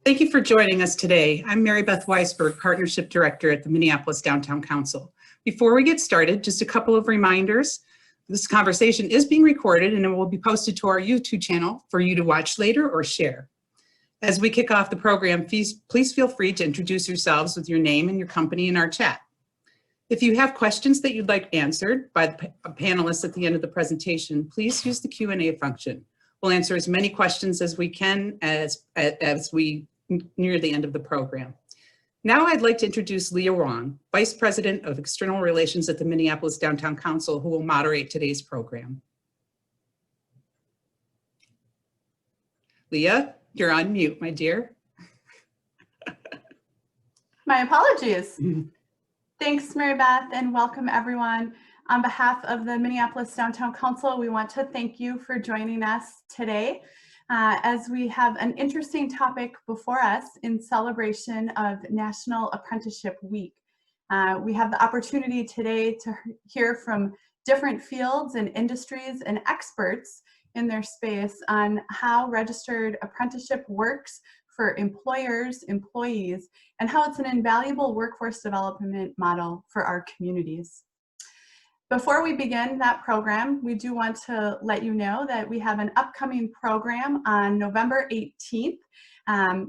Thank you for joining us today. I'm Mary Beth Weisberg, Partnership Director at the Minneapolis Downtown Council. Before we get started, just a couple of reminders. This conversation is being recorded and it will be posted to our YouTube channel for you to watch later or share. As we kick off the program, please feel free to introduce yourselves with your name and your company in our chat. If you have questions that you'd like answered by the panelists at the end of the presentation, please use the Q&A function. We'll answer as many questions as we can as we near the end of the program. Now I'd like to introduce Leah Wong, Vice President of External Relations at the Minneapolis Downtown Council, who will moderate today's program. Leah, you're on mute, my dear. My apologies. Thanks, Mary Beth, and welcome everyone. On behalf of the Minneapolis Downtown Council, we want to thank you for joining us today as we have an interesting topic before us in celebration of National Apprenticeship Week. We have the opportunity today to hear from different fields and industries and experts in their space on how registered apprenticeship works for employers, employees, and how it's an invaluable workforce development model for our communities. Before we begin that program, we do want to let you know that we have an upcoming program on November 18th,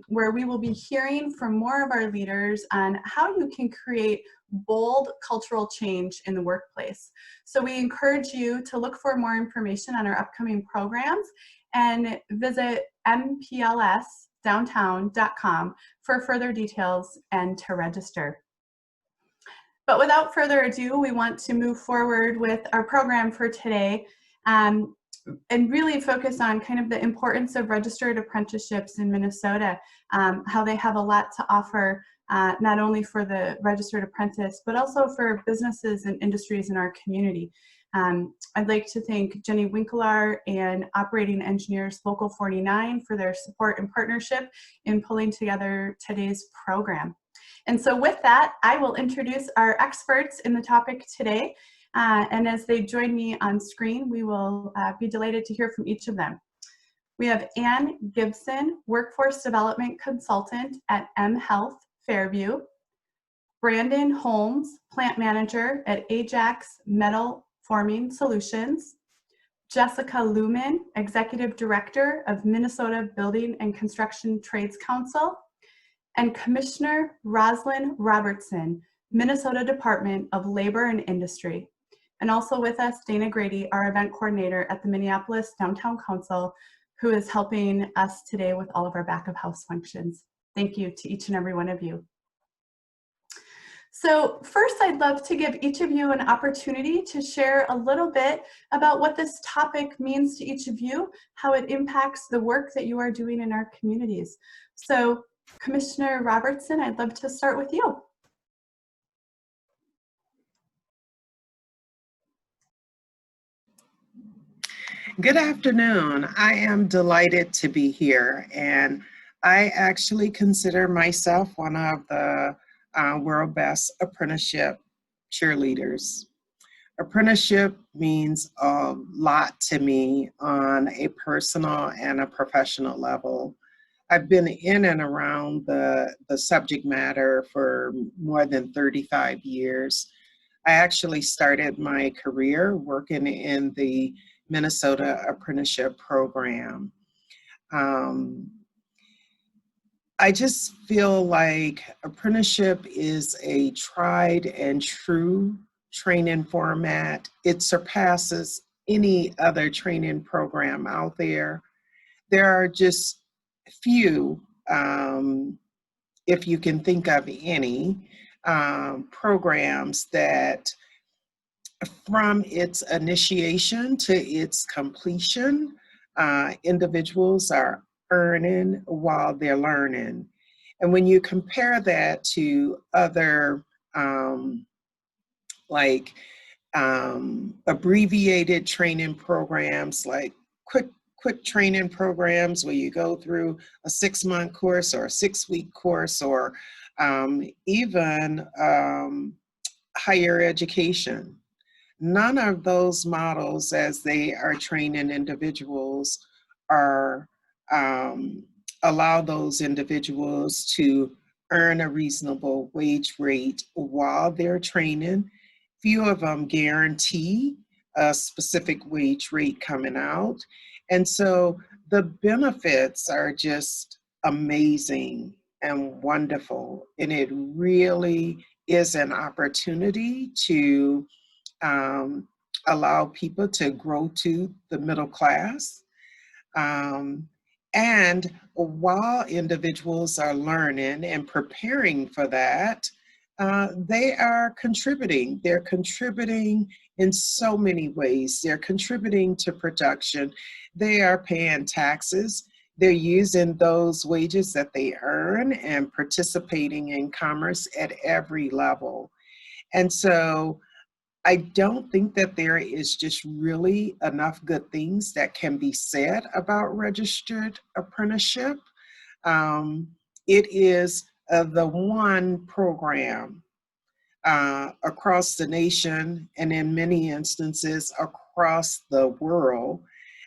where we will be hearing from more of our leaders on how you can create bold cultural change in the workplace. So we encourage you to look for more information on our upcoming programs and visit mplsdowntown.com for further details and to register. But without further ado, we want to move forward with our program for today and really focus on kind of the importance of registered apprenticeships in Minnesota, how they have a lot to offer, not only for the registered apprentice, but also for businesses and industries in our community. I'd like to thank Jenny Winkler and Operating Engineers Local 49 for their support and partnership in pulling together today's program. And so with that, I will introduce our experts in the topic today. And as they join me on screen, we will be delighted to hear from each of them. We have Ann Gibson, Workforce Development Consultant at Health Fairview. Brandon Holmes, Plant Manager at Ajax Metal Forming Solutions. Jessica Lumen, Executive Director of Minnesota Building and Construction Trades Council. And Commissioner Rosalyn Robertson, Minnesota Department of Labor and Industry. And also with us, Dana Grady, our event coordinator at the Minneapolis Downtown Council, who is helping us today with all of our back of house functions. Thank you to each and every one of you. So first, I'd love to give each of you an opportunity to share a little bit about what this topic means to each of you, how it impacts the work that you are doing in our communities. So Commissioner Robertson, I'd love to start with you. Good afternoon. I am delighted to be here, and I actually consider myself one of the world best apprenticeship cheerleaders. Apprenticeship means a lot to me on a personal and a professional level. I've been in and around the subject matter for more than 35 years. I actually started my career working in the Minnesota Apprenticeship Program. I just feel like apprenticeship is a tried and true training format. It surpasses any other training program out there. There are just few, if you can think of any, programs that from its initiation to its completion, individuals are earning while they're learning. And when you compare that to other abbreviated training programs like quick training programs where you go through a 6-month course or a 6-week course, or even higher education. None of those models, as they are training individuals, are allow those individuals to earn a reasonable wage rate while they're training. Few of them guarantee a specific wage rate coming out. And so the benefits are just amazing and wonderful. And it really is an opportunity to allow people to grow to the middle class. Um, and while individuals are learning and preparing for that, they are contributing. They're contributing in so many ways. They're contributing to production. They are paying taxes. They're using those wages that they earn and participating in commerce at every level. And so I don't think that there is just really enough good things that can be said about registered apprenticeship. Um, it is the one program across the nation and in many instances across the world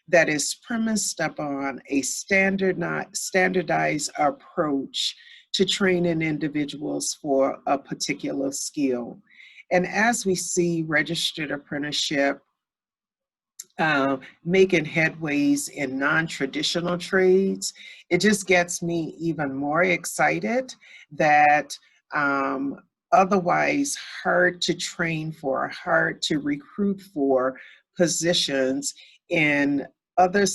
that is premised upon a standardized approach to training individuals for a particular skill. And as we see registered apprenticeship making headways in non-traditional trades, it just gets me even more excited that otherwise hard to train for, hard to recruit for positions in other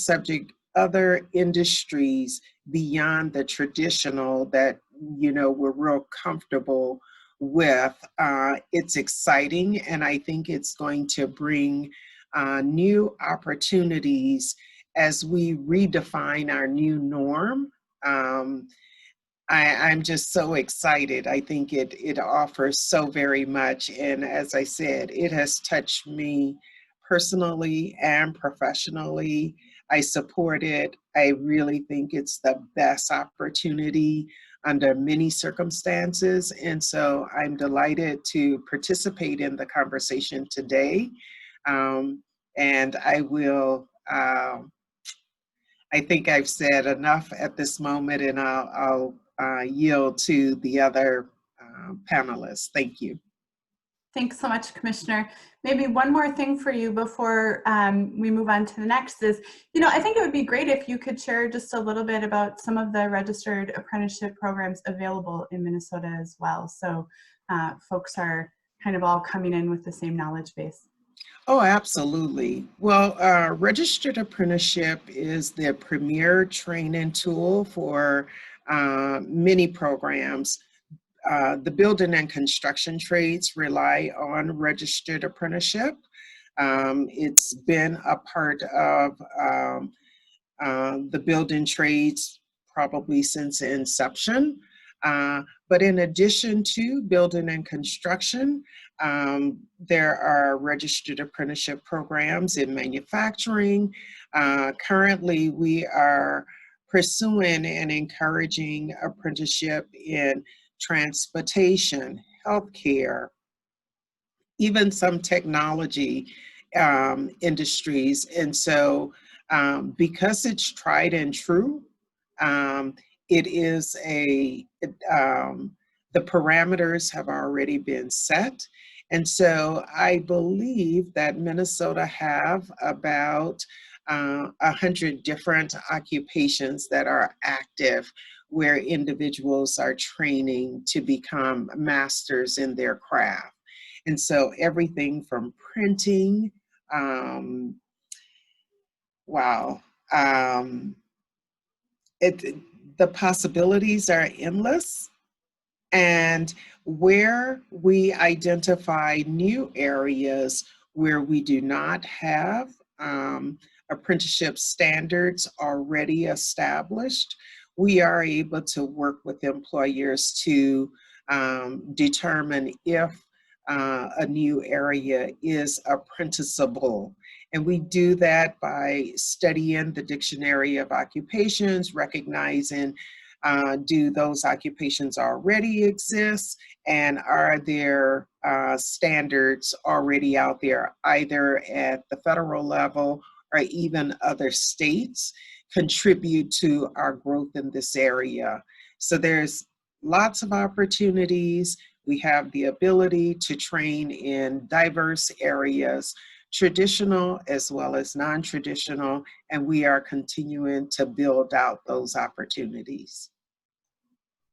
industries beyond the traditional that, we're real comfortable with. It's exciting, and I think it's going to bring new opportunities as we redefine our new norm. I'm just so excited. I think it offers so very much. And as I said, it has touched me personally and professionally. I support it. I really think it's the best opportunity under many circumstances. And so I'm delighted to participate in the conversation today. And I will, I think I've said enough at this moment, and I'll yield to the other panelists. Thank you. Thanks so much, Commissioner. Maybe one more thing for you before we move on to the next is, I think it would be great if you could share just a little bit about some of the registered apprenticeship programs available in Minnesota as well. So folks are kind of all coming in with the same knowledge base. Oh, absolutely. Well, registered apprenticeship is the premier training tool for many programs. The building and construction trades rely on registered apprenticeship. It's been a part of the building trades probably since inception. But in addition to building and construction, there are registered apprenticeship programs in manufacturing. Currently, we are pursuing and encouraging apprenticeship in transportation, healthcare, even some technology industries. And so because it's tried and true, it is the parameters have already been set. And so I believe that Minnesota have about 100 different occupations that are active where individuals are training to become masters in their craft. And so everything from printing, the possibilities are endless. And where we identify new areas where we do not have apprenticeship standards already established, we are able to work with employers to determine if a new area is apprenticeable. And we do that by studying the dictionary of occupations, recognizing do those occupations already exist, and are there standards already out there, either at the federal level or even other states, contribute to our growth in this area. So there's lots of opportunities. We have the ability to train in diverse areas, traditional as well as non-traditional, and we are continuing to build out those opportunities.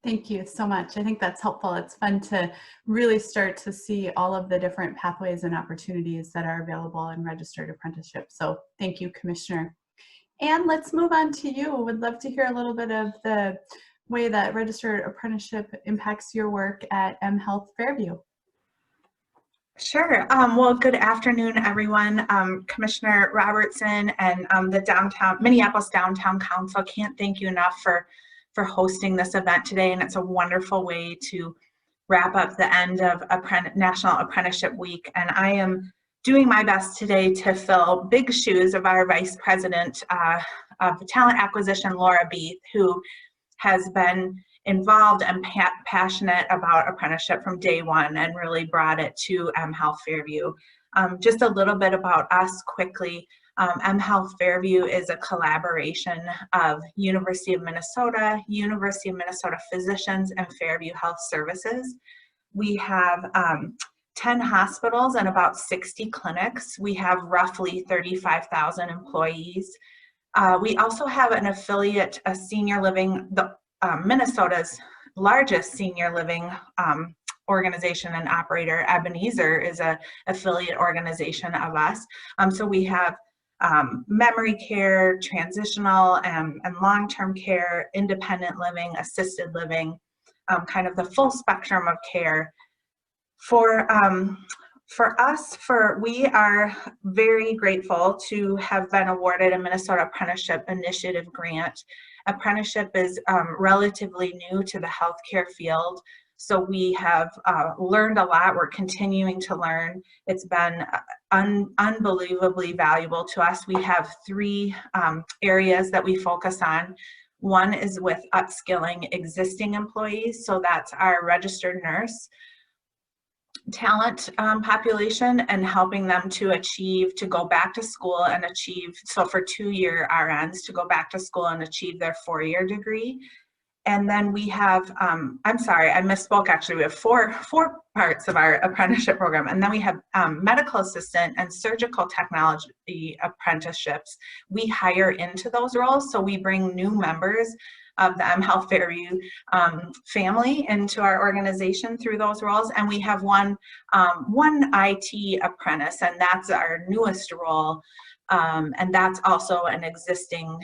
Thank you so much. I think that's helpful. It's fun to really start to see all of the different pathways and opportunities that are available in registered apprenticeship. So thank you, Commissioner. And let's move on to you. Would love to hear a little bit of the way that registered apprenticeship impacts your work at Health Fairview. Sure. Well, good afternoon, everyone. Commissioner Robertson and the Minneapolis Downtown Council can't thank you enough for hosting this event today, and it's a wonderful way to wrap up the end of National Apprenticeship Week. And I am doing my best today to fill big shoes of our Vice President of Talent Acquisition, Laura Beath, who has been involved and passionate about apprenticeship from day one and really brought it to Health Fairview. Just a little bit about us quickly. Health Fairview is a collaboration of University of Minnesota Physicians, and Fairview Health Services. We have 10 hospitals and about 60 clinics. We have roughly 35,000 employees. We also have an affiliate, a senior living, Minnesota's largest senior living organization and operator. Ebenezer is an affiliate organization of us. So we have memory care, transitional and long-term care, independent living, assisted living, kind of the full spectrum of care. We are very grateful to have been awarded a Minnesota Apprenticeship Initiative grant. Apprenticeship is relatively new to the healthcare field, so we have learned a lot. We're continuing to learn. It's been unbelievably valuable to us. We have 3 areas that we focus on. One is with upskilling existing employees, so that's our registered nurse talent population, and helping them to go back to school and achieve, so for 2-year RNs to go back to school and achieve their 4-year degree. And then we have, I'm sorry, I misspoke actually, we have four parts of our apprenticeship program. And then we have medical assistant and surgical technology apprenticeships. We hire into those roles, so we bring new members of the Health Fairview family into our organization through those roles. And we have one IT apprentice, and that's our newest role. And that's also an existing,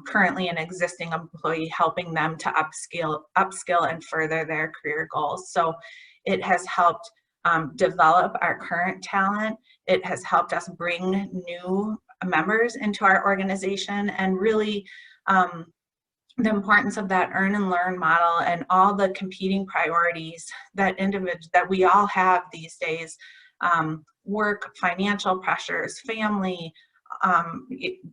currently an existing employee, helping them to upskill and further their career goals. So it has helped develop our current talent. It has helped us bring new members into our organization, and really the importance of that earn and learn model and all the competing priorities that we all have these days, work, financial pressures, family,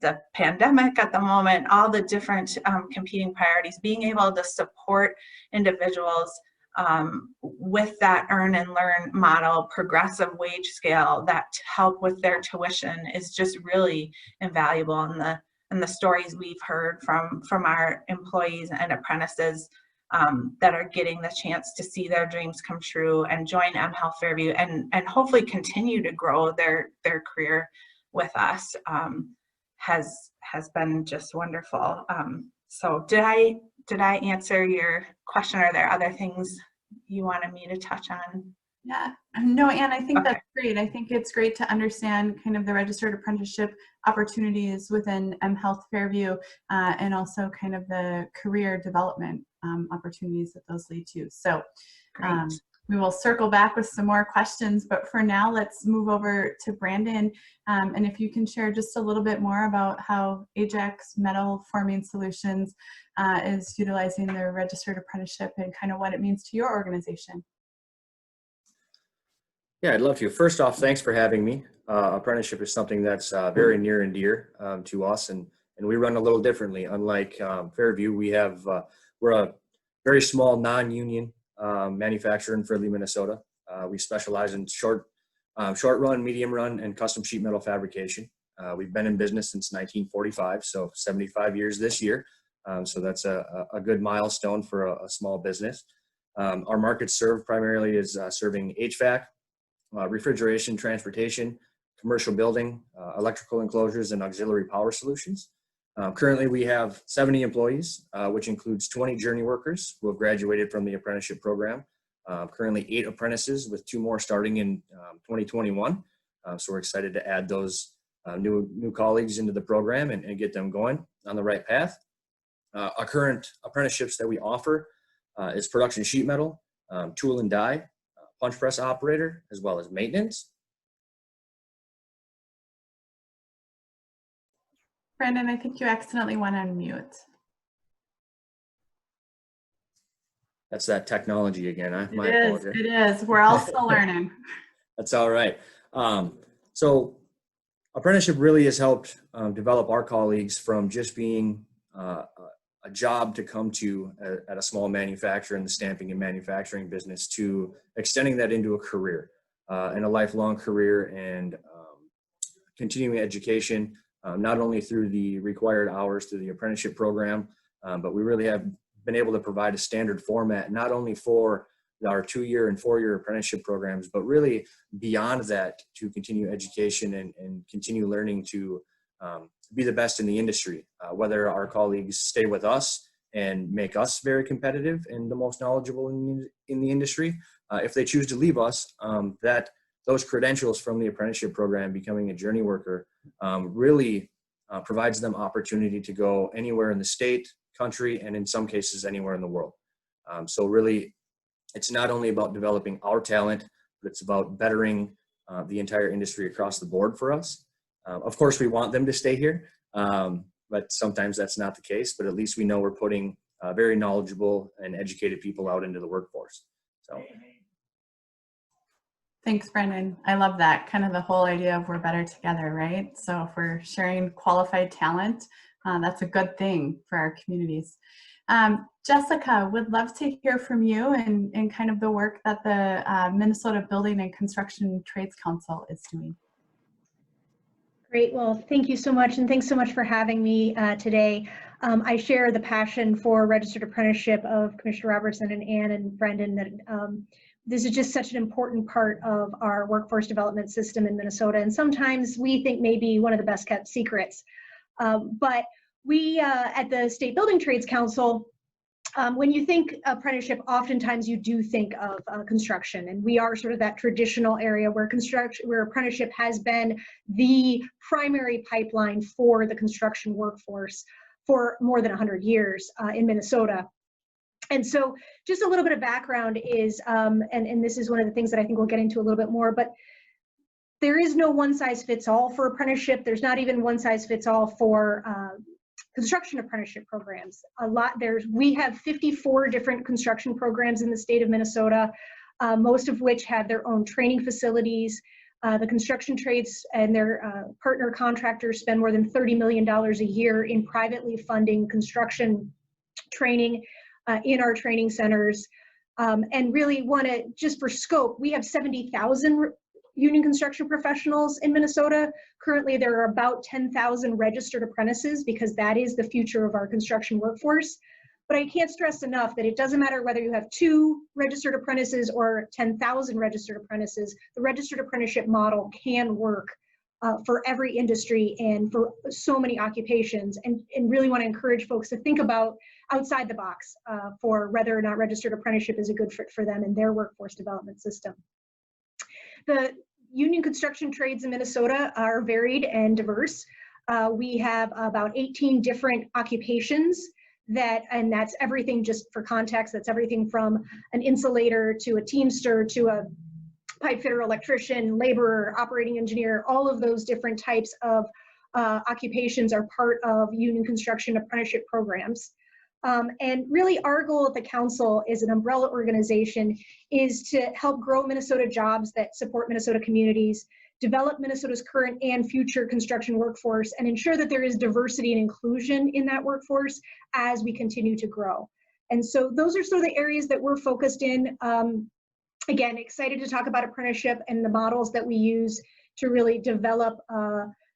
the pandemic at the moment, all the different competing priorities, being able to support individuals with that earn and learn model, progressive wage scale that help with their tuition is just really invaluable. And the stories we've heard from our employees and apprentices that are getting the chance to see their dreams come true and join Health Fairview and hopefully continue to grow their career with us has been just wonderful. So did I answer your question? Are there other things you wanted me to touch on? Yeah, no, Anne, I think that's great. I think it's great to understand kind of the registered apprenticeship opportunities within Health Fairview and also kind of the career development opportunities that those lead to. So we will circle back with some more questions, but for now, let's move over to Brandon. And if you can share just a little bit more about how Ajax Metal Forming Solutions is utilizing their registered apprenticeship and kind of what it means to your organization. Yeah, I'd love to. First off, thanks for having me. Apprenticeship is something that's very near and dear to us, and we run a little differently. Unlike Fairview, we're a very small non-union manufacturer in Fairview, Minnesota. We specialize in short run, medium run, and custom sheet metal fabrication. We've been in business since 1945, so 75 years this year. So that's a good milestone for a small business. Our market served primarily is serving HVAC, refrigeration, transportation, commercial building, electrical enclosures, and auxiliary power solutions. Currently, we have 70 employees, which includes 20 journey workers who have graduated from the apprenticeship program. Currently 8 apprentices with 2 more starting in 2021. So we're excited to add those new colleagues into the program and get them going on the right path. Our current apprenticeships that we offer is production sheet metal, tool and die, punch press operator, as well as maintenance. Brandon, I think you accidentally went on mute. That's that technology again. My It apologies. is. It is. We're all still learning. That's all right. So apprenticeship really has helped develop our colleagues from just being a job to come to at a small manufacturer in the stamping and manufacturing business to extending that into a career and a lifelong career and continuing education, not only through the required hours through the apprenticeship program, but we really have been able to provide a standard format, not only for our 2-year and 4-year apprenticeship programs, but really beyond that to continue education and continue learning to be the best in the industry, whether our colleagues stay with us and make us very competitive and the most knowledgeable in the industry. If they choose to leave us, that those credentials from the apprenticeship program, becoming a journey worker, really provides them opportunity to go anywhere in the state, country, and in some cases anywhere in the world. So really, it's not only about developing our talent, but it's about bettering the entire industry across the board for us. Of course, we want them to stay here, but sometimes that's not the case, but at least we know we're putting very knowledgeable and educated people out into the workforce. So. Thanks, Brandon. I love that. Kind of the whole idea of we're better together, right? So if we're sharing qualified talent, that's a good thing for our communities. Jessica, would love to hear from you and kind of the work that the Minnesota Building and Construction Trades Council is doing. Great. Well, thank you so much. And thanks so much for having me today. I share the passion for registered apprenticeship of Commissioner Robertson and Ann and Brendan that this is just such an important part of our workforce development system in Minnesota. And sometimes we think maybe one of the best kept secrets. But we at the State Building Trades Council, when you think apprenticeship, oftentimes you do think of construction, and we are sort of that traditional area where apprenticeship has been the primary pipeline for the construction workforce for more than 100 years in Minnesota. And so just a little bit of background is, and this is one of the things that I think we'll get into a little bit more, but there is no one size fits all for apprenticeship. There's not even one size fits all for construction apprenticeship programs. We have 54 different construction programs in the state of Minnesota, most of which have their own training facilities. The construction trades and their partner contractors spend more than $30 million a year in privately funding construction training in our training centers. And really want to, just for scope, we have 70,000 union construction professionals in Minnesota. Currently, there are about 10,000 registered apprentices because that is the future of our construction workforce. But I can't stress enough that it doesn't matter whether you have 2 registered apprentices or 10,000 registered apprentices, the registered apprenticeship model can work for every industry and for so many occupations, and really want to encourage folks to think about outside the box for whether or not registered apprenticeship is a good fit for them in their workforce development system. The union construction trades in Minnesota are varied and diverse. We have about 18 different occupations and that's everything, just for context, that's everything from an insulator to a teamster to a pipe fitter, electrician, laborer, operating engineer. All of those different types of occupations are part of union construction apprenticeship programs. And really our goal at the council as an umbrella organization is to help grow Minnesota jobs that support Minnesota communities, develop Minnesota's current and future construction workforce, and ensure that there is diversity and inclusion in that workforce as we continue to grow. And so those are sort of the areas that we're focused in. Again, excited to talk about apprenticeship and the models that we use to really develop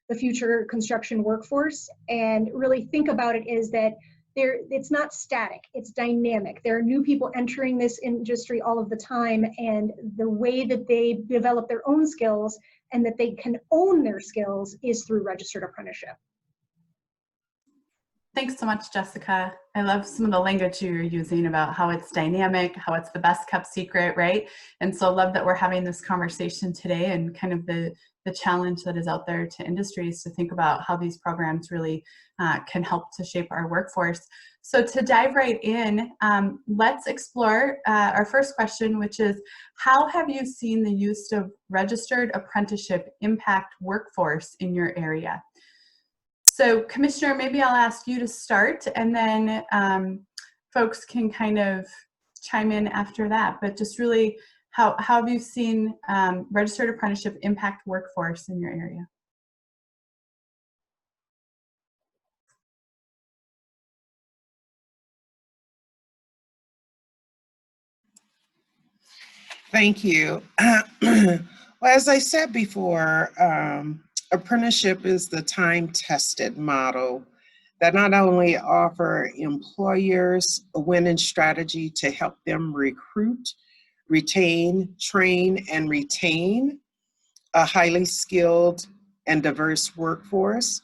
the future construction workforce, and really think about it is that it's not static, it's dynamic. There are new people entering this industry all of the time, and the way that they develop their own skills and that they can own their skills is through registered apprenticeship. Thanks so much, Jessica. I love some of the language you're using about how it's dynamic, how it's the best kept secret, right? And so love that we're having this conversation today, and kind of the challenge that is out there to industries to think about how these programs really can help to shape our workforce. So to dive right in, let's explore our first question, which is, how have you seen the use of registered apprenticeship impact workforce in your area? So Commissioner, maybe I'll ask you to start, and then folks can kind of chime in after that. But just really, how have you seen registered apprenticeship impact workforce in your area? Thank you. Well, as I said before, apprenticeship is the time-tested model that not only offer employers a winning strategy to help them recruit, retain, train, and retain a highly skilled and diverse workforce,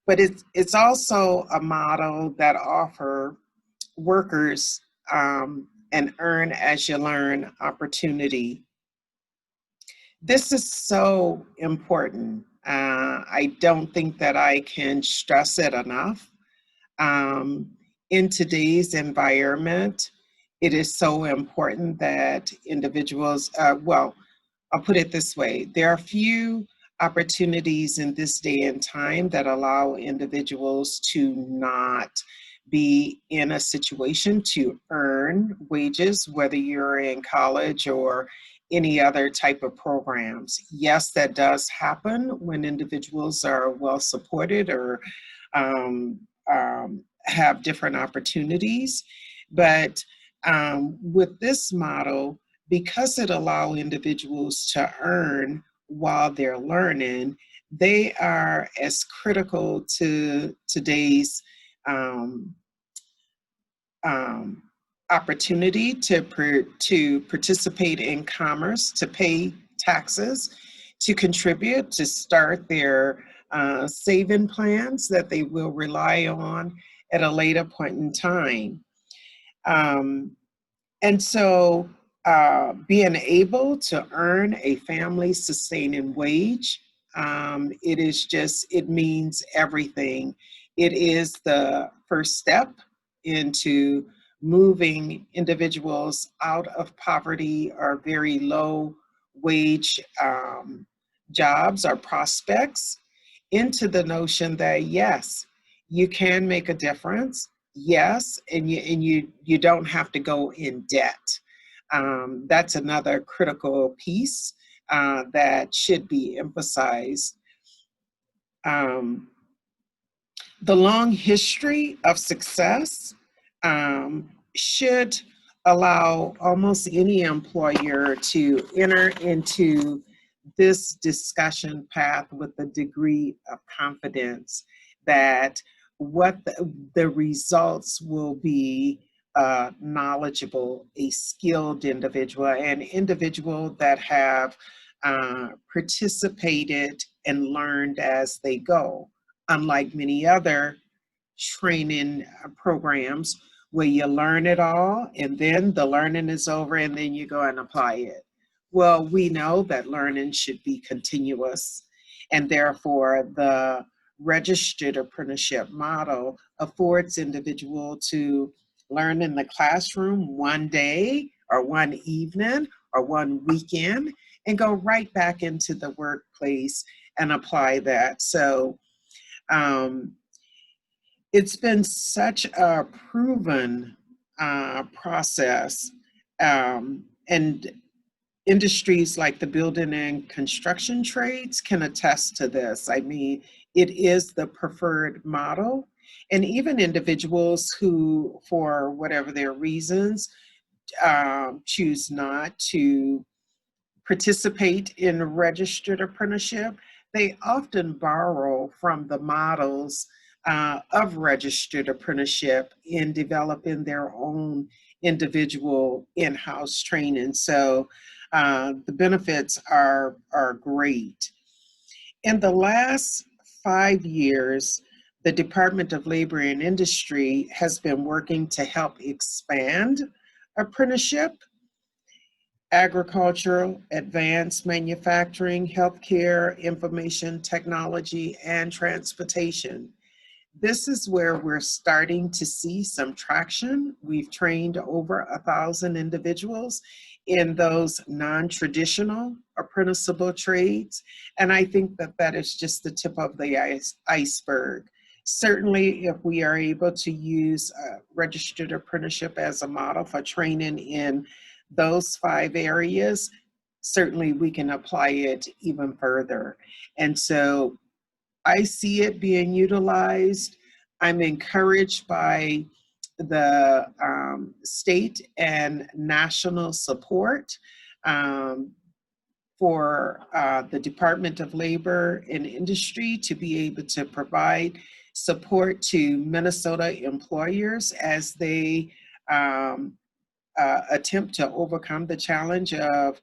but it's also a model that offer workers an earn as you learn opportunity. This is so important. I don't think that I can stress it enough. In today's environment, it is so important that individuals, well, I'll put it this way, there are few opportunities in this day and time that allow individuals to not be in a situation to earn wages, whether you're in college or any other type of programs. Yes, that does happen when individuals are well supported or have different opportunities. But with this model, because it allows individuals to earn while they're learning, they are as critical to today's opportunity to participate in commerce, to pay taxes, to contribute, to start their saving plans that they will rely on at a later point in time. And so being able to earn a family sustaining wage, it means everything. It is the first step into moving individuals out of poverty or very low wage jobs or prospects into the notion that yes, you can make a difference. Yes, and you don't have to go in debt. That's another critical piece that should be emphasized. The long history of success should allow almost any employer to enter into this discussion path with a degree of confidence that what the results will be knowledgeable, a skilled individual, an individual that have participated and learned as they go, unlike many other training programs where you learn it all and then the learning is over and then you go and apply it. Well, we know that learning should be continuous, and therefore the registered apprenticeship model affords individual to learn in the classroom one day or one evening or one weekend and go right back into the workplace and apply that. So it's been such a proven process, and industries like the building and construction trades can attest to this. I mean, it is the preferred model, and even individuals who, for whatever their reasons, choose not to participate in registered apprenticeship, they often borrow from the models of registered apprenticeship in developing their own individual in-house training. So the benefits are great. In the last 5 years, the Department of Labor and Industry has been working to help expand apprenticeship, agricultural, advanced manufacturing, healthcare, information technology, and transportation. This is where we're starting to see some traction. We've trained over 1,000 individuals in those non-traditional apprenticeable trades. And I think that that is just the tip of the iceberg. Certainly, if we are able to use registered apprenticeship as a model for training in those 5 areas, certainly we can apply it even further. And so I see it being utilized. I'm encouraged by the state and national support for the Department of Labor and Industry to be able to provide support to Minnesota employers as they attempt to overcome the challenge of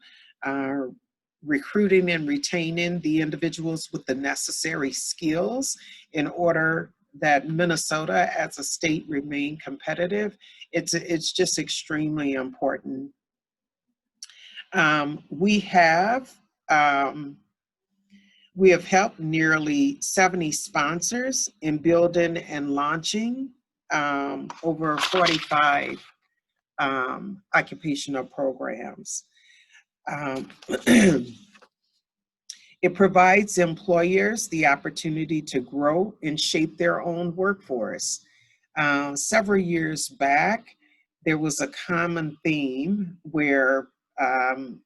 recruiting and retaining the individuals with the necessary skills in order that Minnesota as a state remain competitive. It's just extremely important. We have helped nearly 70 sponsors in building and launching over 45 occupational programs. It provides employers the opportunity to grow and shape their own workforce. Several years back, there was a common theme where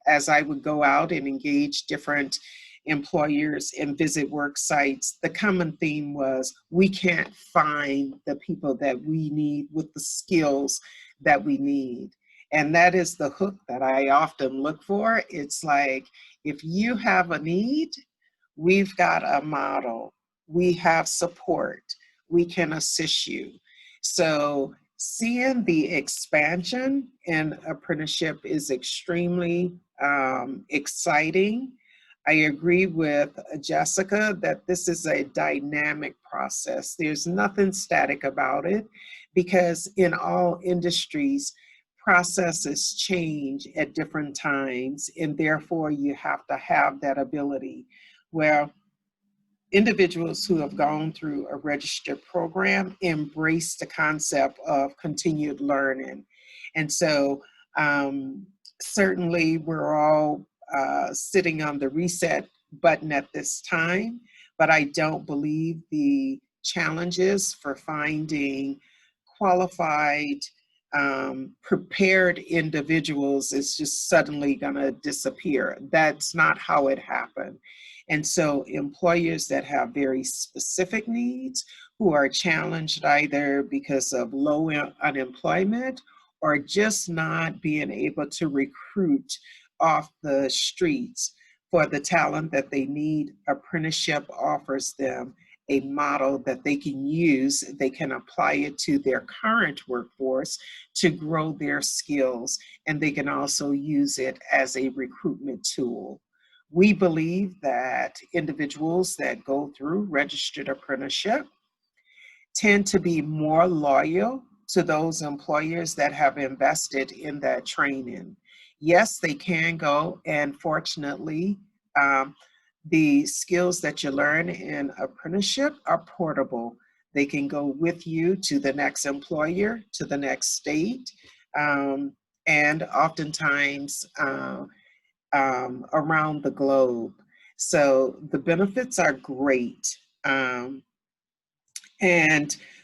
as I would go out and engage different employers and visit work sites, the common theme was we can't find the people that we need with the skills that we need. And that is the hook that I often look for. It's like, if you have a need, we've got a model, we have support, we can assist you. So seeing the expansion in apprenticeship is extremely exciting. I agree with Jessica that this is a dynamic process. There's nothing static about it, because in all industries, processes change at different times, and therefore you have to have that ability. Well, individuals who have gone through a registered program embrace the concept of continued learning. And so certainly we're all sitting on the reset button at this time, but I don't believe the challenges for finding qualified, prepared individuals is just suddenly going to disappear. That's not how it happened. And so employers that have very specific needs, who are challenged either because of low unemployment or just not being able to recruit off the streets for the talent that they need, apprenticeship offers them a model that they can use. They can apply it to their current workforce to grow their skills, and they can also use it as a recruitment tool. We believe that individuals that go through registered apprenticeship tend to be more loyal to those employers that have invested in that training. Yes, they can go, and fortunately, the skills that you learn in apprenticeship are portable. They can go with you to the next employer, to the next state, and oftentimes around the globe. So the benefits are great. And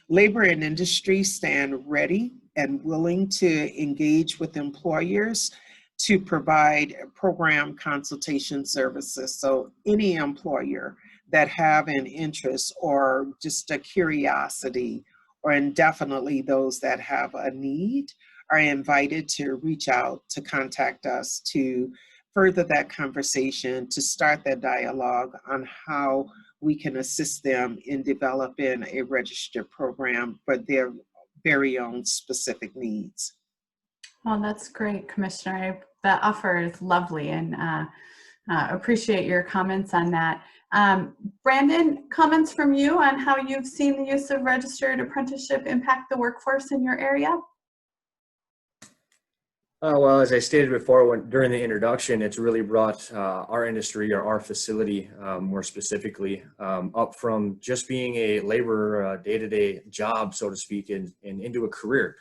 labor and industry stand ready and willing to engage with employers to provide program consultation services. So any employer that have an interest or just a curiosity, or indefinitely those that have a need, are invited to reach out to contact us to further that conversation, to start that dialogue on how we can assist them in developing a registered program for their very own specific needs. Well, that's great, Commissioner. That offer is lovely, and appreciate your comments on that. Brandon, comments from you on how you've seen the use of registered apprenticeship impact the workforce in your area? Well, as I stated before during the introduction, it's really brought our industry, or our facility more specifically, up from just being a labor day-to-day job, so to speak, and into a career,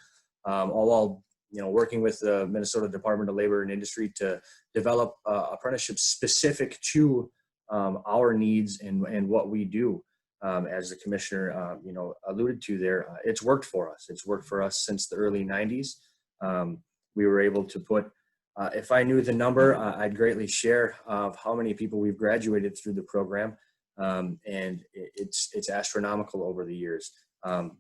all while working with the Minnesota Department of Labor and Industry to develop apprenticeships specific to our needs and what we do. As the commissioner alluded to there, it's worked for us. It's worked for us since the early 90s. We were able to put, if I knew the number, I'd greatly share of how many people we've graduated through the program. And it's astronomical over the years.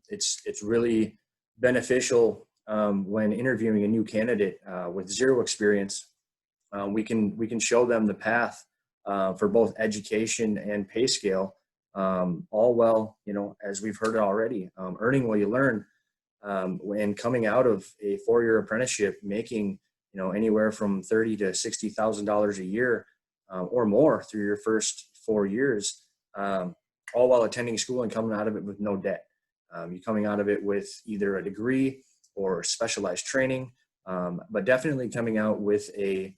It's really beneficial when interviewing a new candidate with zero experience. We can show them the path for both education and pay scale, all well, as we've heard already, earning while you learn. And coming out of a 4-year apprenticeship, making anywhere from $30,000 to $60,000 a year or more through your first 4 years, all while attending school and coming out of it with no debt. You're coming out of it with either a degree or specialized training, but definitely coming out with a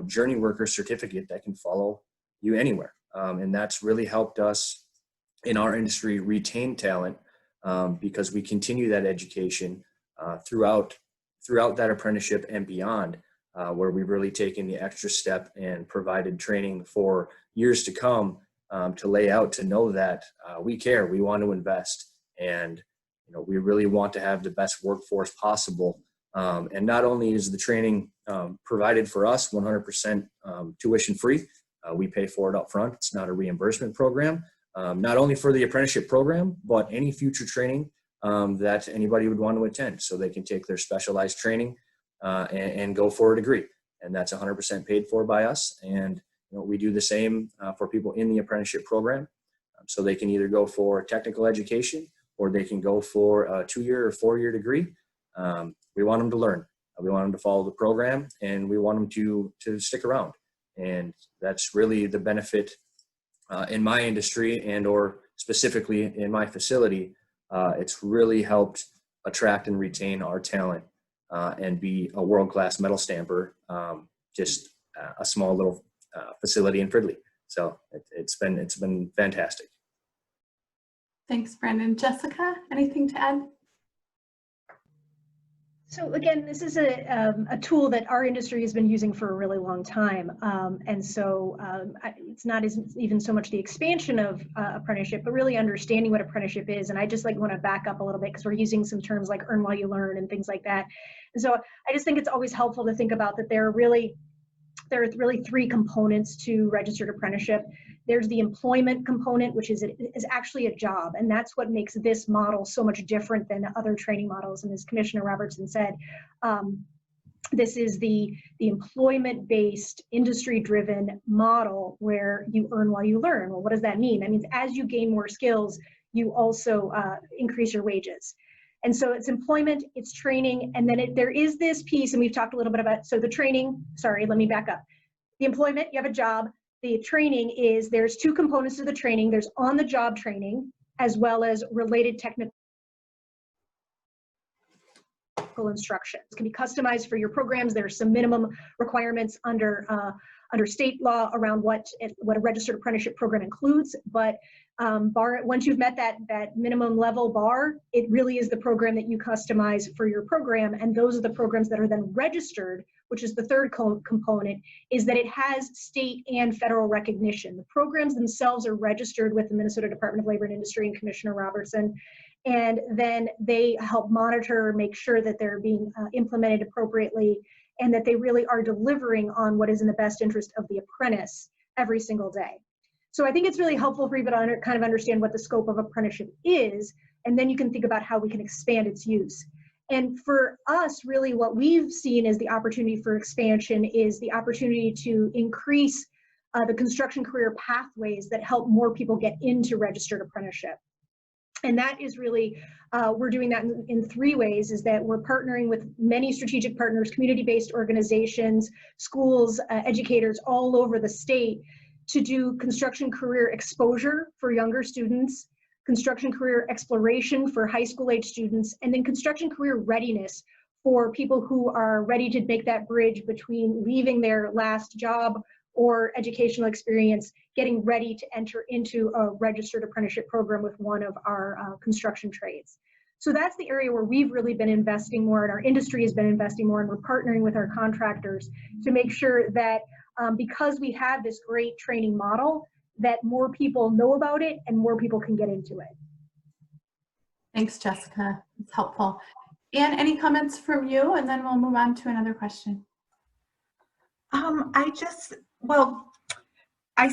journey worker certificate that can follow you anywhere. And that's really helped us in our industry retain talent. Because we continue that education throughout that apprenticeship and beyond, where we've really taken the extra step and provided training for years to come to lay out, to know that we care, we want to invest, and we really want to have the best workforce possible. And not only is the training provided for us 100% tuition free, we pay for it up front. It's not a reimbursement program. Not only for the apprenticeship program, but any future training that anybody would want to attend, so they can take their specialized training and go for a degree. And that's 100% paid for by us. And we do the same for people in the apprenticeship program. So they can either go for technical education, or they can go for a 2-year or 4-year degree. We want them to learn. We want them to follow the program, and we want them to stick around. And that's really the benefit in my industry, and or specifically in my facility. It's really helped attract and retain our talent and be a world-class metal stamper, just a small little facility in Fridley. So it's been fantastic. Thanks, Brandon. Jessica, anything to add? So again, this is a tool that our industry has been using for a really long time. And so it's not even so much the expansion of apprenticeship, but really understanding what apprenticeship is. And I just want to back up a little bit, because we're using some terms like earn while you learn and things like that. And so I just think it's always helpful to think about that there are really 3 components to registered apprenticeship. There's the employment component, which is actually a job, and that's what makes this model so much different than other training models. And as Commissioner Robertson said, this is the employment-based, industry-driven model where you earn while you learn. Well, what does that mean? That means as you gain more skills, you also increase your wages. And so it's employment, it's training, and then there is this piece, and we've talked a little bit about, so the training, sorry, let me back up. The employment, you have a job. The training is, there's 2 components to the training. There's on-the-job training, as well as related technical instructions. It can be customized for your programs. There are some minimum requirements under state law around what a registered apprenticeship program includes, but once you've met that minimum level bar, it really is the program that you customize for your program. And those are the programs that are then registered, which is the third component, is that it has state and federal recognition. The programs themselves are registered with the Minnesota Department of Labor and Industry and Commissioner Robertson, and then they help monitor, make sure that they're being implemented appropriately, and that they really are delivering on what is in the best interest of the apprentice every single day. So I think it's really helpful for you to kind of understand what the scope of apprenticeship is, and then you can think about how we can expand its use. And for us, really what we've seen as the opportunity for expansion is the opportunity to increase the construction career pathways that help more people get into registered apprenticeship. And that is really, we're doing that in 3 ways, is that we're partnering with many strategic partners, community-based organizations, schools, educators all over the state to do construction career exposure for younger students, construction career exploration for high school age students, and then construction career readiness for people who are ready to make that bridge between leaving their last job or educational experience, getting ready to enter into a registered apprenticeship program with one of our construction trades. So that's the area where we've really been investing more, and our industry has been investing more, and we're partnering with our contractors to make sure that because we have this great training model, that more people know about it and more people can get into it. Thanks, Jessica. It's helpful. Anne, any comments from you? And then we'll move on to another question. I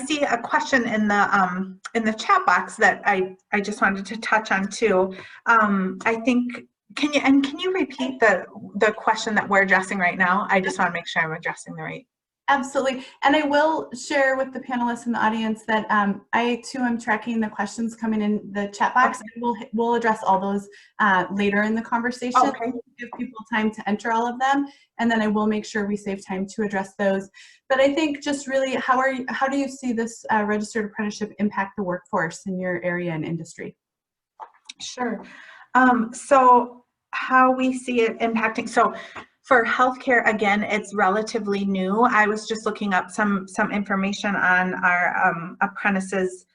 see a question in the chat box that I just wanted to touch on too. I think, can you repeat the question that we're addressing right now? I just want to make sure I'm addressing the right. Absolutely. And I will share with the panelists in the audience that I too am tracking the questions coming in the chat box. Okay. We'll address all those later in the conversation. Okay. Give people time to enter all of them, and then I will make sure we save time to address those. But I think just really, how do you see this registered apprenticeship impact the workforce in your area and industry? Sure. So how we see it impacting, so for healthcare, again, it's relatively new. I was just looking up some information on our apprentices,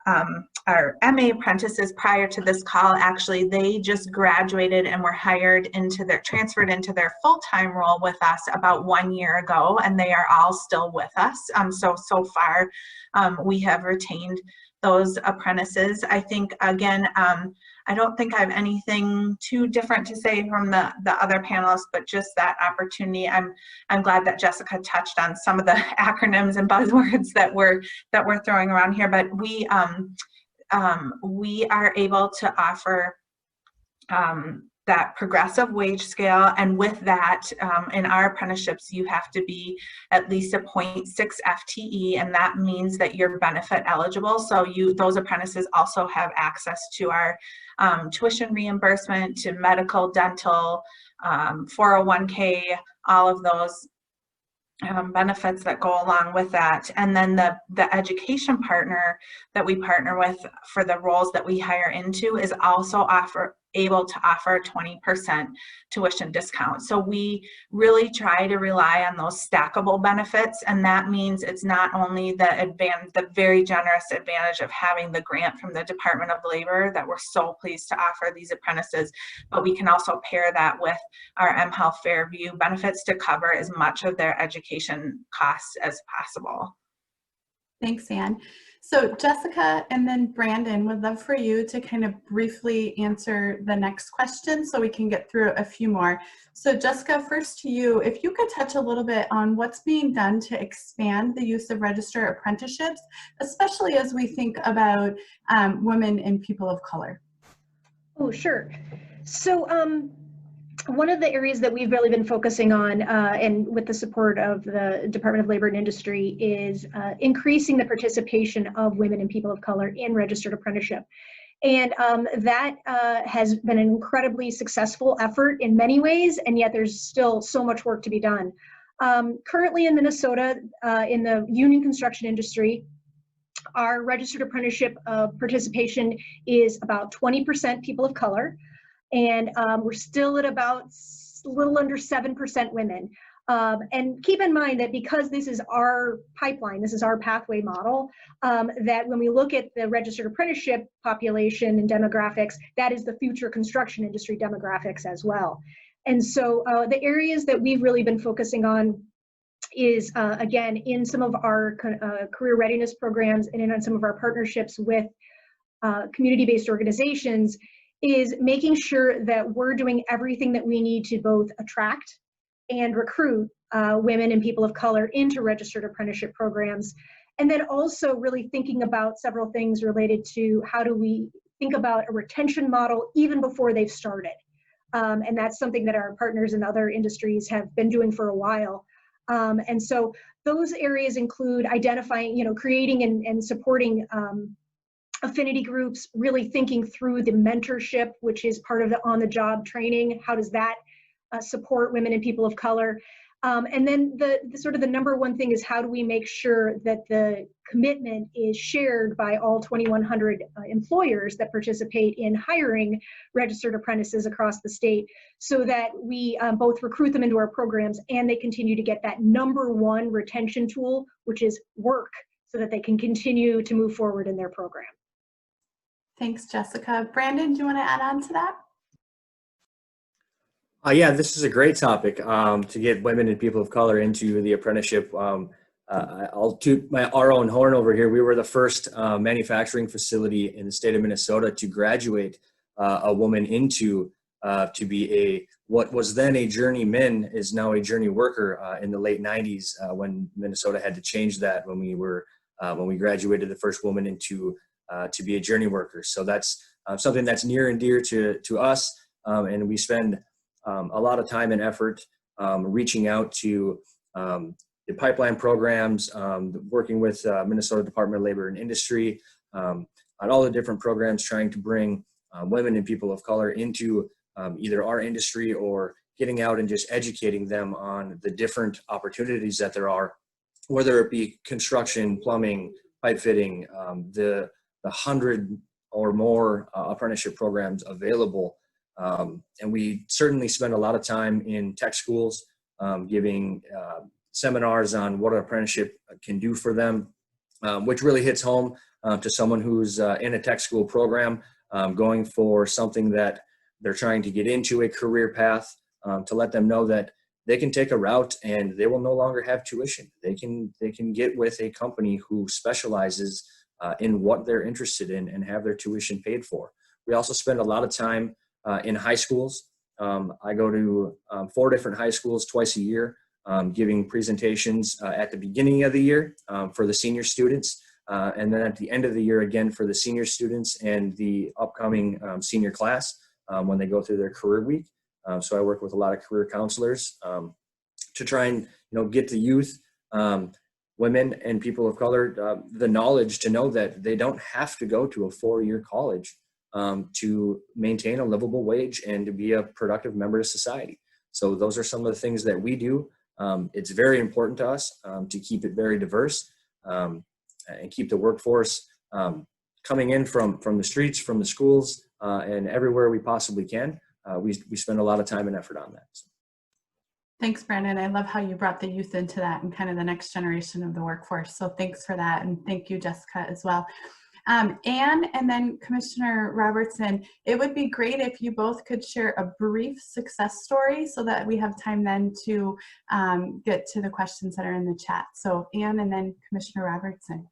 our MA apprentices prior to this call. Actually, they just graduated and were transferred into their full-time role with us about 1 year ago, and they are all still with us. So far, we have retained those apprentices. I think, again, I don't think I have anything too different to say from the other panelists, but just that opportunity. I'm glad that Jessica touched on some of the acronyms and buzzwords that we're throwing around here. But we are able to offer that progressive wage scale, and with that, in our apprenticeships, you have to be at least a 0.6 FTE, and that means that you're benefit eligible. So those apprentices also have access to our tuition reimbursement, to medical, dental, 401k, all of those benefits that go along with that. And then the education partner that we partner with for the roles that we hire into is also able to offer 20% tuition discount. So we really try to rely on those stackable benefits, and that means it's not only the very generous advantage of having the grant from the Department of Labor that we're so pleased to offer these apprentices, but we can also pair that with our Health Fairview benefits to cover as much of their education costs as possible. Thanks, Anne. So Jessica and then Brandon, would love for you to kind of briefly answer the next question so we can get through a few more. So Jessica, first to you, if you could touch a little bit on what's being done to expand the use of registered apprenticeships, especially as we think about women and people of color. Oh, sure. So one of the areas that we've really been focusing on, and with the support of the Department of Labor and Industry, is increasing the participation of women and people of color in registered apprenticeship. And that has been an incredibly successful effort in many ways, and yet there's still so much work to be done. Currently in Minnesota, in the union construction industry, our registered apprenticeship participation is about 20% people of color. And we're still at about a little under 7% women. And keep in mind that because this is our pipeline, this is our pathway model, that when we look at the registered apprenticeship population and demographics, that is the future construction industry demographics as well. And so the areas that we've really been focusing on is, again, in some of our career readiness programs and in some of our partnerships with community-based organizations, is making sure that we're doing everything that we need to both attract and recruit women and people of color into registered apprenticeship programs. And then also really thinking about several things related to how do we think about a retention model even before they've started. And that's something that our partners in other industries have been doing for a while. And so those areas include identifying, creating and supporting affinity groups, really thinking through the mentorship, which is part of the on-the-job training. How does that support women and people of color? And then the sort of the number one thing is, how do we make sure that the commitment is shared by all 2,100 employers that participate in hiring registered apprentices across the state, so that we both recruit them into our programs and they continue to get that number one retention tool, which is work, so that they can continue to move forward in their program. Thanks, Jessica. Brandon, do you want to add on to that? Yeah, this is a great topic to get women and people of color into the apprenticeship. I'll toot our own horn over here. We were the first manufacturing facility in the state of Minnesota to graduate a woman into to be what was then a journeyman is now a journey worker in the late 90s when Minnesota had to change that when we graduated the first woman into to be a journey worker. So that's something that's near and dear to us, and we spend a lot of time and effort reaching out to the pipeline programs, working with Minnesota Department of Labor and Industry, on all the different programs trying to bring women and people of color into either our industry or getting out and just educating them on the different opportunities that there are, whether it be construction, plumbing, pipe fitting, the 100 or more apprenticeship programs available. And we certainly spend a lot of time in tech schools giving seminars on what an apprenticeship can do for them, which really hits home to someone who's in a tech school program, going for something that they're trying to get into a career path, to let them know that they can take a route and they will no longer have tuition. They can get with a company who specializes in what they're interested in and have their tuition paid for. We also spend a lot of time in high schools. I go to 4 different high schools twice a year, giving presentations at the beginning of the year for the senior students, and then at the end of the year again for the senior students and the upcoming senior class when they go through their career week. So I work with a lot of career counselors to try and get the youth, women and people of color, the knowledge to know that they don't have to go to a 4-year college to maintain a livable wage and to be a productive member of society. So those are some of the things that we do. It's very important to us to keep it very diverse and keep the workforce coming in from the streets, from the schools, and everywhere we possibly can. We spend a lot of time and effort on that. So. Thanks, Brandon. I love how you brought the youth into that and kind of the next generation of the workforce. So thanks for that. And thank you, Jessica, as well. Anne and then Commissioner Robertson, it would be great if you both could share a brief success story so that we have time then to get to the questions that are in the chat. So Anne and then Commissioner Robertson.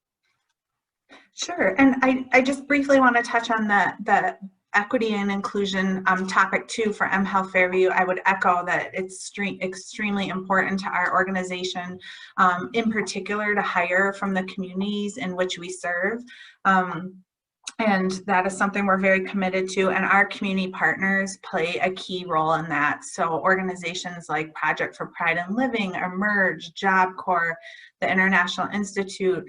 Sure, and I just briefly want to touch on the equity and inclusion topic too for Health Fairview. I would echo that it's extremely important to our organization, in particular to hire from the communities in which we serve. And that is something we're very committed to, and our community partners play a key role in that. So organizations like Project for Pride in Living, Emerge, Job Corps, the International Institute,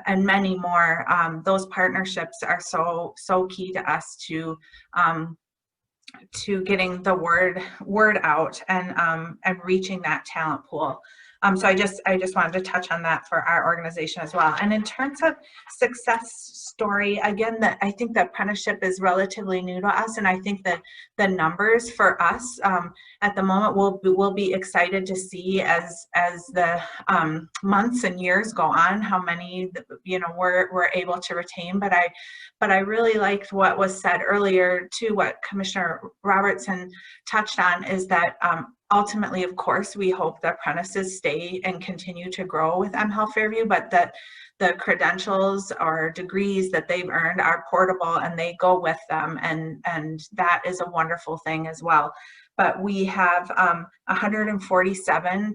and many more. Those partnerships are so key to us to getting the word out and reaching that talent pool. So I just wanted to touch on that for our organization as well. And in terms of success story, again, I think the apprenticeship is relatively new to us, and I think that the numbers for us at the moment we'll be excited to see as the months and years go on how many we're able to retain. But I really liked what was said earlier too. What Commissioner Robertson touched on is that. Ultimately, of course, we hope the apprentices stay and continue to grow with Health Fairview, but that the credentials or degrees that they've earned are portable and they go with them, and that is a wonderful thing as well. But we have 147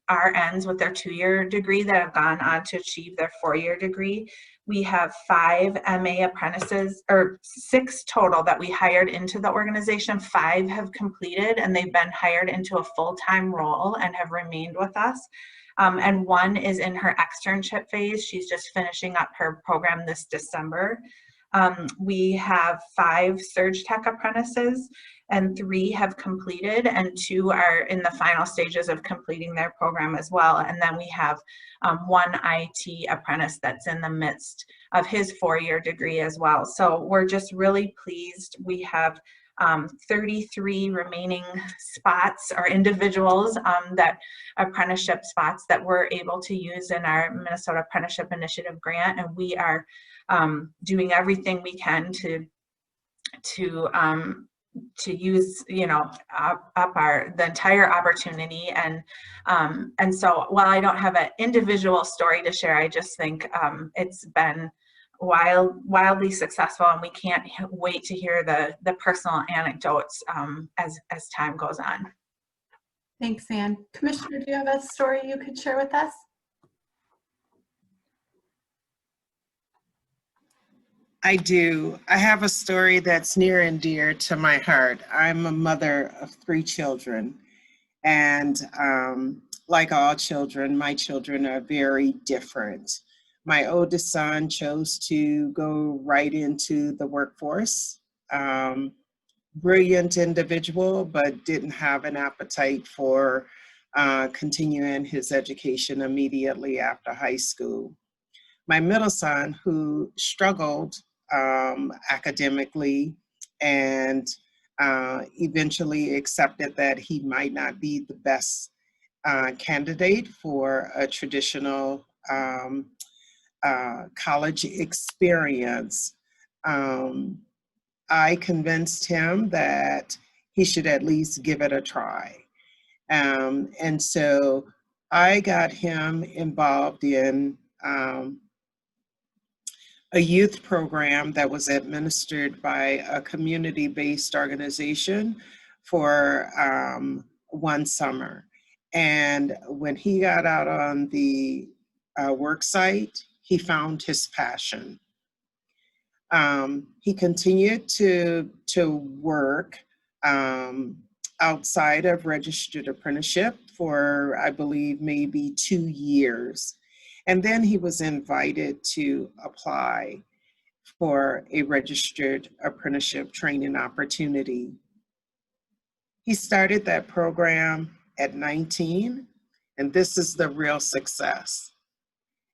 RNs with their 2-year degree that have gone on to achieve their 4-year degree. We have 5 MA apprentices, or 6 total that we hired into the organization. 5 have completed and they've been hired into a full-time role and have remained with us. And 1 is in her externship phase. She's just finishing up her program this December. We have 5 surge tech apprentices, and 3 have completed, and 2 are in the final stages of completing their program as well. And then we have 1 IT apprentice that's in the midst of his 4-year degree as well. So we're just really pleased. We have 33 remaining spots or individuals that apprenticeship spots that we're able to use in our Minnesota Apprenticeship Initiative grant, and we are doing everything we can to use, you know, up the entire opportunity. And so while I don't have an individual story to share, I just think it's been wildly successful, and we can't wait to hear the personal anecdotes as time goes on. Thanks, Ann. Commissioner, do you have a story you could share with us? I do. I have a story that's near and dear to my heart. I'm a mother of 3 children, and like all children, my children are very different. My oldest son chose to go right into the workforce. Brilliant individual, but didn't have an appetite for continuing his education immediately after high school. My middle son, who struggled academically and eventually accepted that he might not be the best candidate for a traditional college experience, I convinced him that he should at least give it a try. And so I got him involved in a youth program that was administered by a community-based organization for 1 summer. And when he got out on the work site, he found his passion. He continued to work outside of registered apprenticeship for, I believe, maybe 2 years. And then he was invited to apply for a registered apprenticeship training opportunity. He started that program at 19, and this is the real success.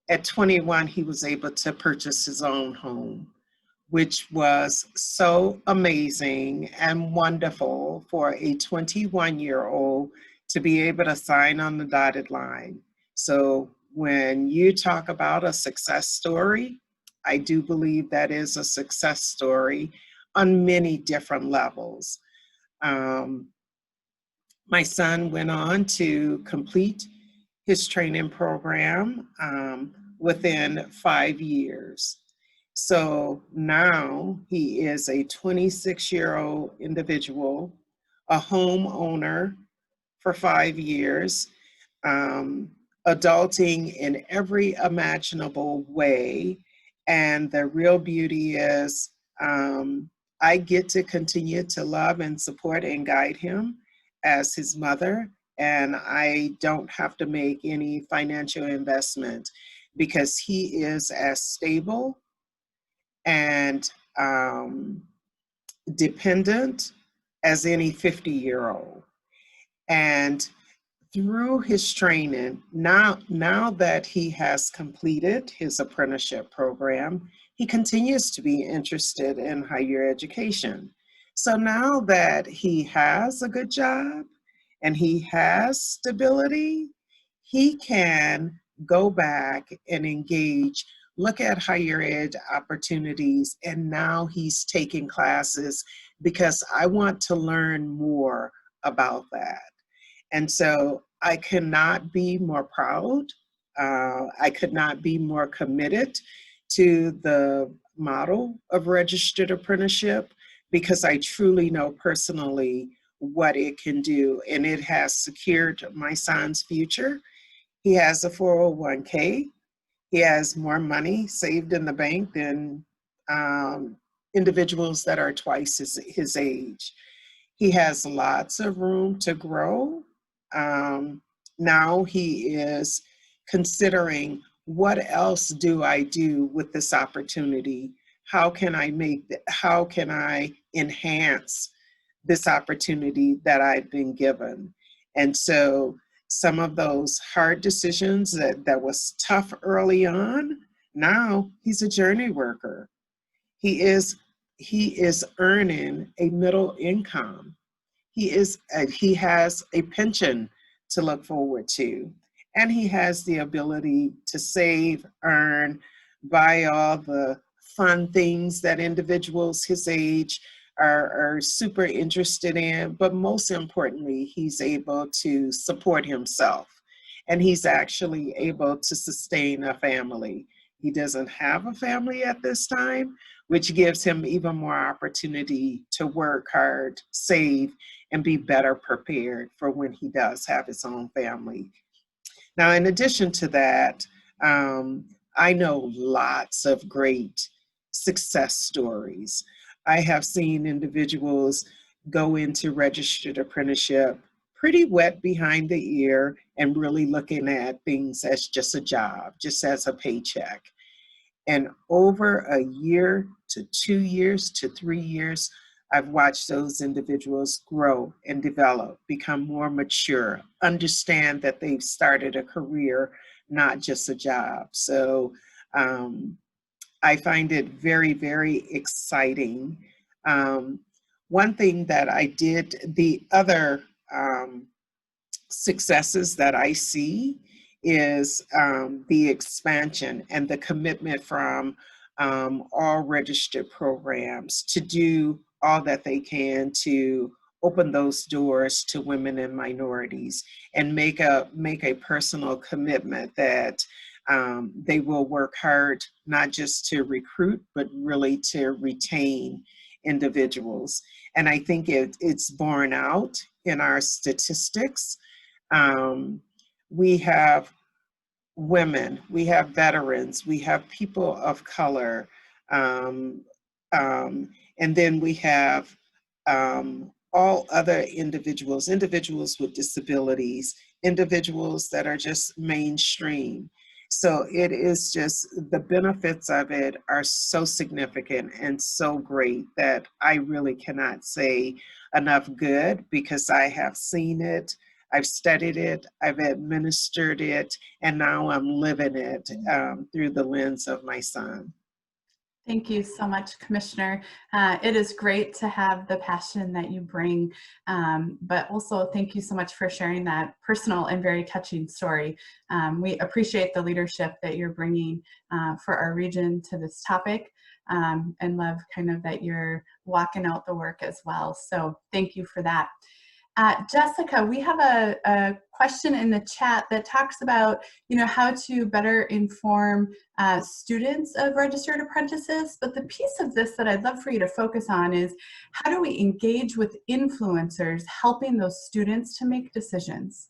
At 21, he was able to purchase his own home, which was so amazing and wonderful for a 21-year-old to be able to sign on the dotted line. So when you talk about a success story, I do believe that is a success story on many different levels. My son went on to complete his training program within 5 years. So now he is a 26-year-old individual, a homeowner for 5 years, adulting in every imaginable way. And the real beauty is I get to continue to love and support and guide him as his mother, and I don't have to make any financial investment because he is as stable and dependent as any 50-year-old. And through his training, now that he has completed his apprenticeship program, he continues to be interested in higher education. So now that he has a good job and he has stability, he can go back and engage, look at higher ed opportunities, and now he's taking classes because I want to learn more about that. And so I cannot be more proud. I could not be more committed to the model of registered apprenticeship because I truly know personally what it can do. And it has secured my son's future. He has a 401k. He has more money saved in the bank than individuals that are twice his age. He has lots of room to grow. Now he is considering, what else do I do with this opportunity? How can I enhance this opportunity that I've been given? And so some of those hard decisions that was tough early on, now he's a journey worker. He is earning a middle income. He has a pension to look forward to, and he has the ability to save, earn, buy all the fun things that individuals his age are super interested in. But most importantly, he's able to support himself, and he's actually able to sustain a family. He doesn't have a family at this time, which gives him even more opportunity to work hard, save, and be better prepared for when he does have his own family. Now, in addition to that, I know lots of great success stories. I have seen individuals go into registered apprenticeship pretty wet behind the ear and really looking at things as just a job, just as a paycheck. And over a year to 2 years to 3 years, I've watched those individuals grow and develop, become more mature, understand that they've started a career, not just a job. So I find it very, very exciting. One thing that I did, the other successes that I see is the expansion and the commitment from all registered programs to do all that they can to open those doors to women and minorities, and make a personal commitment that they will work hard, not just to recruit, but really to retain individuals. And I think it's borne out in our statistics. We have women, we have veterans, we have people of color, and then we have all other individuals with disabilities, individuals that are just mainstream. So it is just, the benefits of it are so significant and so great that I really cannot say enough good, because I have seen it, I've studied it, I've administered it, and now I'm living it through the lens of my son. Thank you so much, Commissioner. It is great to have the passion that you bring, but also thank you so much for sharing that personal and very touching story. We appreciate the leadership that you're bringing for our region to this topic, and love kind of that you're walking out the work as well. So thank you for that. Jessica, we have a question in the chat that talks about, how to better inform students of registered apprentices. But the piece of this that I'd love for you to focus on is, how do we engage with influencers helping those students to make decisions?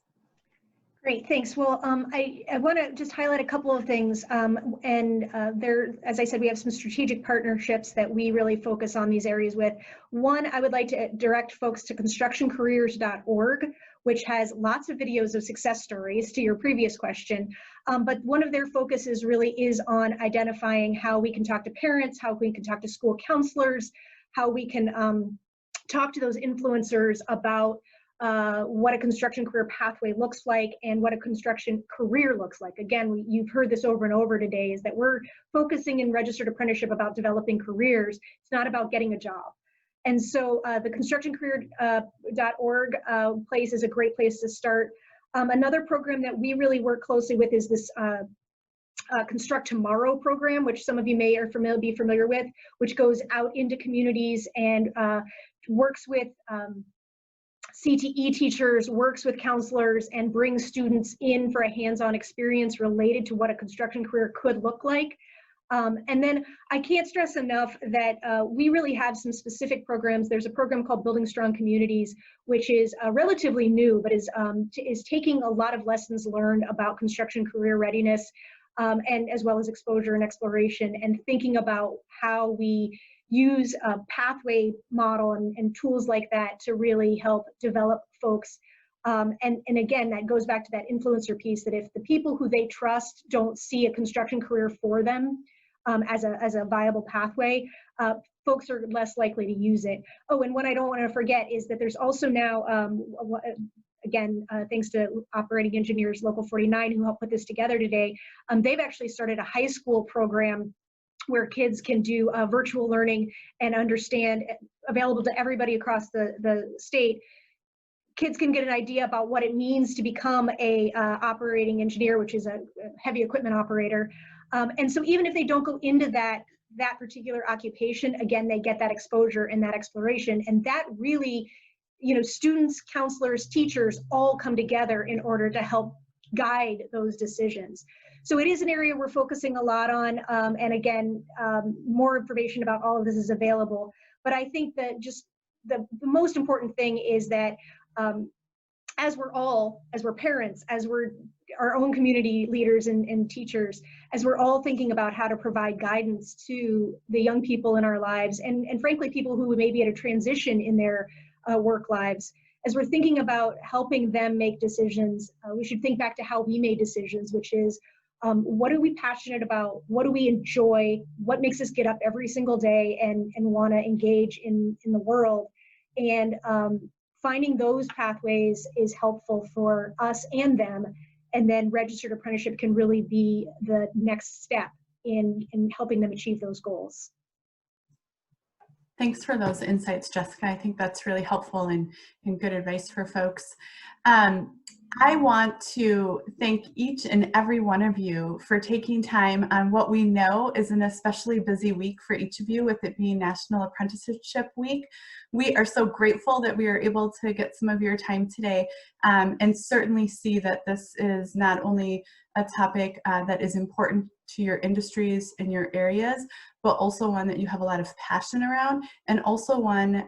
Great, thanks. Well, I want to just highlight a couple of things. There, as I said, we have some strategic partnerships that we really focus on these areas with. One, I would like to direct folks to constructioncareers.org, which has lots of videos of success stories, to your previous question. But one of their focuses really is on identifying how we can talk to parents, how we can talk to school counselors, how we can talk to those influencers about what a construction career pathway looks like and what a construction career looks like. Again, you've heard this over and over today, is that we're focusing in registered apprenticeship about developing careers. It's not about getting a job. And so the constructioncareer.org place is a great place to start. Another program that we really work closely with is this Construct Tomorrow program, which some of you may be familiar with, which goes out into communities and works with CTE teachers, works with counselors, and brings students in for a hands-on experience related to what a construction career could look like. And then I can't stress enough that we really have some specific programs. There's a program called Building Strong Communities, which is relatively new, but is taking a lot of lessons learned about construction career readiness, and as well as exposure and exploration, and thinking about how we use a pathway model and tools like that to really help develop folks. And again, that goes back to that influencer piece, that if the people who they trust don't see a construction career for them as a viable pathway, folks are less likely to use it. Oh, and what I don't want to forget is that there's also now, again, thanks to operating engineers Local 49 who helped put this together today, they've actually started a high school program where kids can do virtual learning and understand, available to everybody across the state. Kids can get an idea about what it means to become a operating engineer, which is a heavy equipment operator. And so even if they don't go into that particular occupation, again, they get that exposure and that exploration. And that really, students, counselors, teachers all come together in order to help guide those decisions. So it is an area we're focusing a lot on. And again, more information about all of this is available. But I think that just the most important thing is that as we're parents, as we're our own community leaders and teachers, as we're all thinking about how to provide guidance to the young people in our lives, and frankly, people who may be at a transition in their work lives, as we're thinking about helping them make decisions, we should think back to how we made decisions, which is, what are we passionate about? What do we enjoy? What makes us get up every single day and want to engage in the world? And finding those pathways is helpful for us and them. And then registered apprenticeship can really be the next step in helping them achieve those goals. Thanks for those insights, Jessica. I think that's really helpful and good advice for folks. I want to thank each and every one of you for taking time on what we know is an especially busy week for each of you, with it being National Apprenticeship Week. We are so grateful that we are able to get some of your time today, and certainly see that this is not only a topic that is important to your industries and your areas, but also one that you have a lot of passion around, and also one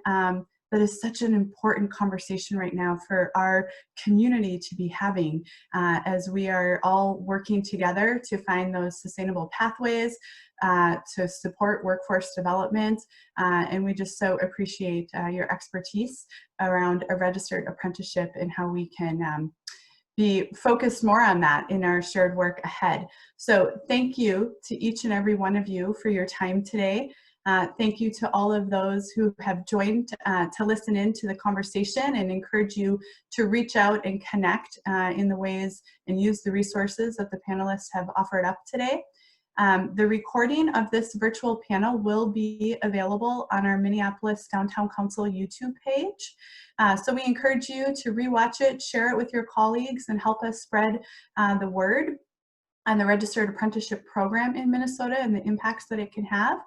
that is such an important conversation right now for our community to be having, as we are all working together to find those sustainable pathways to support workforce development. And we just so appreciate your expertise around a registered apprenticeship and how we can be focused more on that in our shared work ahead. So thank you to each and every one of you for your time today. Thank you to all of those who have joined to listen in to the conversation, and encourage you to reach out and connect in the ways and use the resources that the panelists have offered up today. The recording of this virtual panel will be available on our Minneapolis Downtown Council YouTube page. So we encourage you to rewatch it, share it with your colleagues, and help us spread the word on the Registered Apprenticeship Program in Minnesota and the impacts that it can have.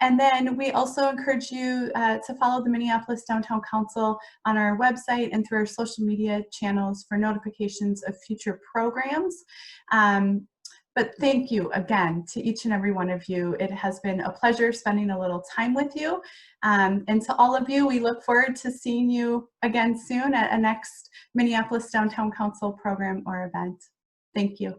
And then we also encourage you to follow the Minneapolis Downtown Council on our website and through our social media channels for notifications of future programs. But thank you again to each and every one of you. It has been a pleasure spending a little time with you. And to all of you, we look forward to seeing you again soon at a next Minneapolis Downtown Council program or event. Thank you.